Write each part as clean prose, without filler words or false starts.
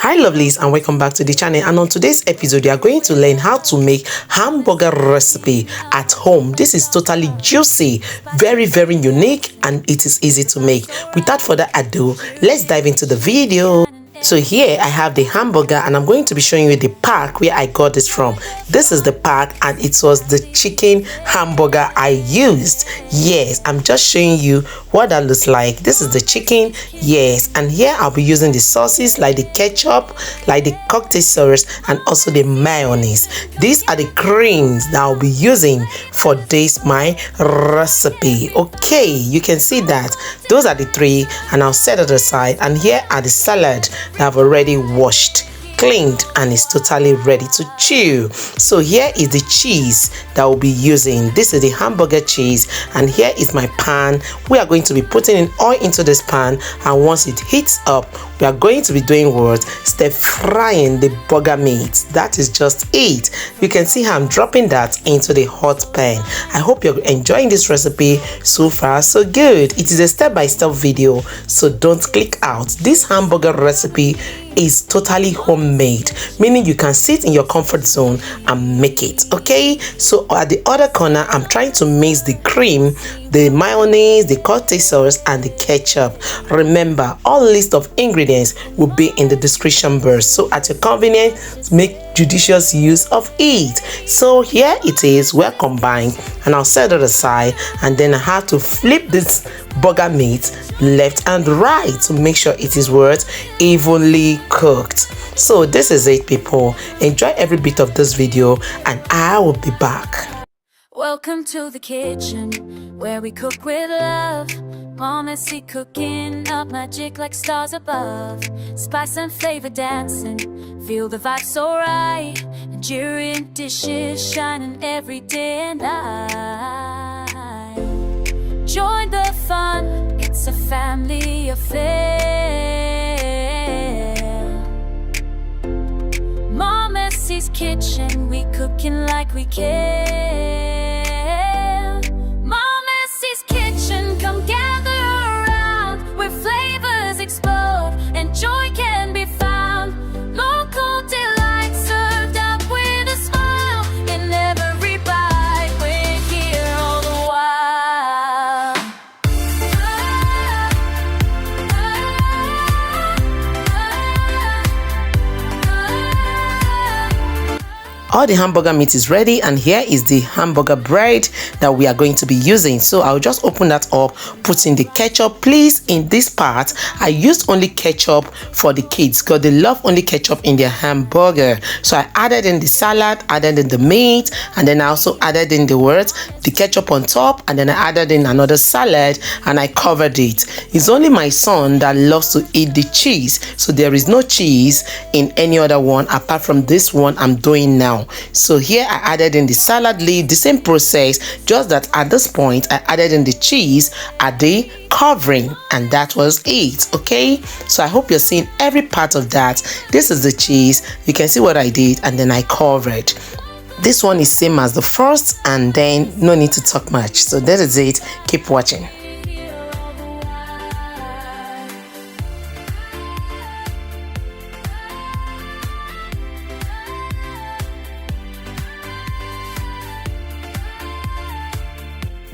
Hi lovelies, and welcome back to the channel. And on today's episode we are going to learn how to make hamburger recipe at home. This is totally juicy, very unique, and it is easy to make. Without further ado, let's dive into the video. So here I have the hamburger and I'm going to be showing you the pack where I got this from. This is the pack and it was the chicken hamburger I used. Yes, I'm just showing you what that looks like. This is the chicken, yes, and here I'll be using the sauces like the ketchup, like the cocktail sauce, and also the mayonnaise. These are the creams that I'll be using for this my recipe. Okay, you can see that those are the three and I'll set it aside. And here are the salad that I've already washed, cleaned, and is totally ready to chew. So here is the cheese that we'll be using. This is the hamburger cheese, and here is my pan. We are going to be putting in oil into this pan, and once it heats up, we are going to be doing what? Stir frying the burger meat. That is just it. You can see how I'm dropping that into the hot pan. I hope you're enjoying this recipe. So far so good. It is a step-by-step video, so don't click out. This hamburger recipe is totally homemade, meaning you can sit in your comfort zone and make it. Okay, so at the other corner I'm trying to mix the cream, the mayonnaise, the cocktail sauce, and the ketchup. Remember, all list of ingredients will be in the description box, so at your convenience make judicious use of it. So here it is, well combined, and I'll set it aside, and then I have to flip this burger meat left and right to make sure it is worth evenly cooked. So this is it, people. Enjoy every bit of this video and I will be back. Welcome to the kitchen where we cook with love. Mom Essy cooking up magic like stars above. Spice and flavor dancing, feel the vibe so right. Nigerian dishes shining every day and night. Join the fun, it's a family affair. Mom Essy's kitchen, we cooking like we care. Mom Essy's kitchen, come gather around, where flavors explode and joy can be found. Local delight served up with a smile in every bite. We're here all the while. All the hamburger meat is ready, and here is the hamburger bread that we are going to be using. So I'll just open that up, put in the ketchup. Please, in this part I used only ketchup for the kids because they love only ketchup in their hamburger. So I added in the salad, added in the meat, and then I also added in the ketchup on top, and then I added in another salad and I covered it. It's only my son that loves to eat the cheese, so there is no cheese in any other one apart from this one I'm doing now. So here I added in the salad leaf, the same process, just that at this point I added in the cheese at the covering, and that was it. Okay, so I hope you're seeing every part of that. This is the cheese, you can see what I did, and then I covered. This one is same as the first, and then no need to talk much. So that is it. Keep watching.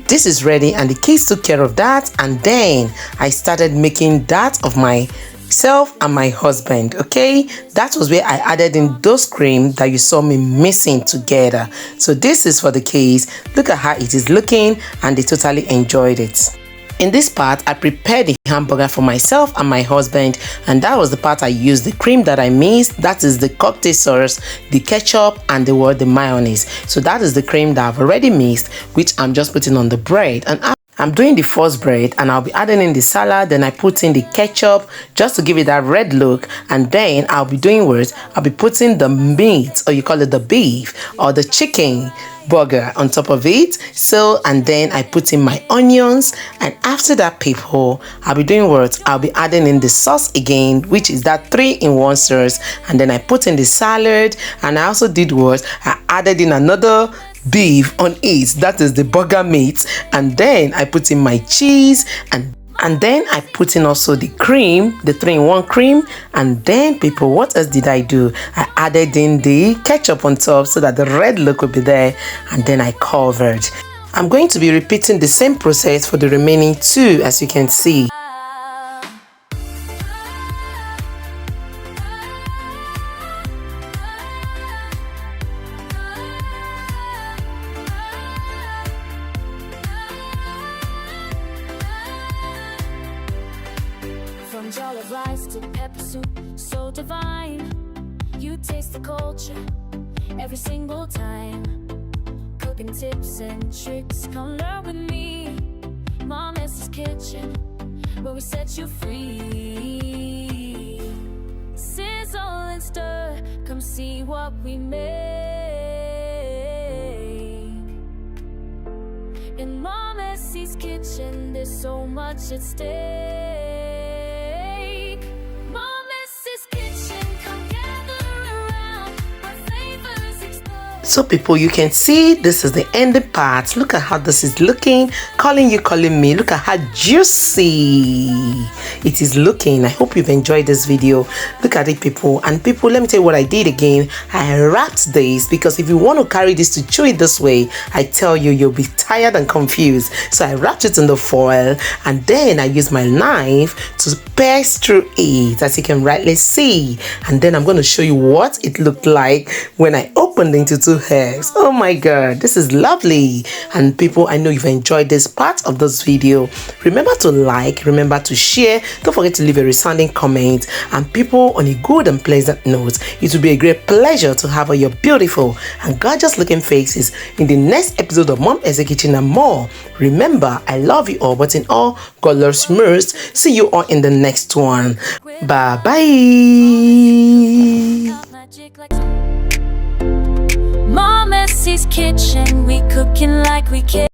This is ready, and the kids took care of that, and then I started making that of myself and my husband. Okay, that was where I added in those cream that you saw me mixing together. So this is for the kids. Look at how it is looking, and they totally enjoyed it. In this part, I prepared the hamburger for myself and my husband, and that was the part I used the cream that I mixed. That is the cocktail sauce, the ketchup, and the mayonnaise. So that is the cream that I've already mixed, which I'm just putting on the bread. And I'm doing the first bread, and I'll be adding in the salad, then I put in the ketchup just to give it that red look, and then I'll be doing what? I'll be putting the meat, or you call it the beef or the chicken burger on top of it. So, and then I put in my onions, and after that, people, I'll be doing what? I'll be adding in the sauce again, which is that 3-in-1 sauce, and then I put in the salad, and I also did what? I added in another beef on it, that is the burger meat, and then I put in my cheese, and And then I put in also the cream, the 3-in-1 cream. And then, people, what else did I do? I added in the ketchup on top so that the red look would be there. And then I covered. I'm going to be repeating the same process for the remaining 2, as you can see. From jollof rice to pepper soup, so divine. You taste the culture every single time. Cooking tips and tricks, come learn with me. Mayonnaise Kitchen, where we set you free. Sizzle and stir, come see what we make. In Mayonnaise Kitchen, there's so much at stake. So people, you can see this is the ending part. Look at how this is looking. Calling you, calling me. Look at how juicy it is looking. I hope you've enjoyed this video. Look at it, people. And people, let me tell you what I did again. I wrapped this because if you want to carry this to chew it this way, I tell you, you'll be tired and confused. So I wrapped it in the foil and then I used my knife to pierce through it, as you can rightly see. And then I'm going to show you what it looked like when I opened into 2 hairs. Oh my god, this is lovely. And people, I know you've enjoyed this part of this video. Remember to like, remember to share, don't forget to leave a resounding comment. And people, on a good and pleasant note, it will be a great pleasure to have all your beautiful and gorgeous looking faces in the next episode of Mom Essy Kitchen and more. Remember, I love you all, but in all, God loves you most. See you all in the next one. Bye bye. Mayonnaise's Kitchen, we cooking like we care.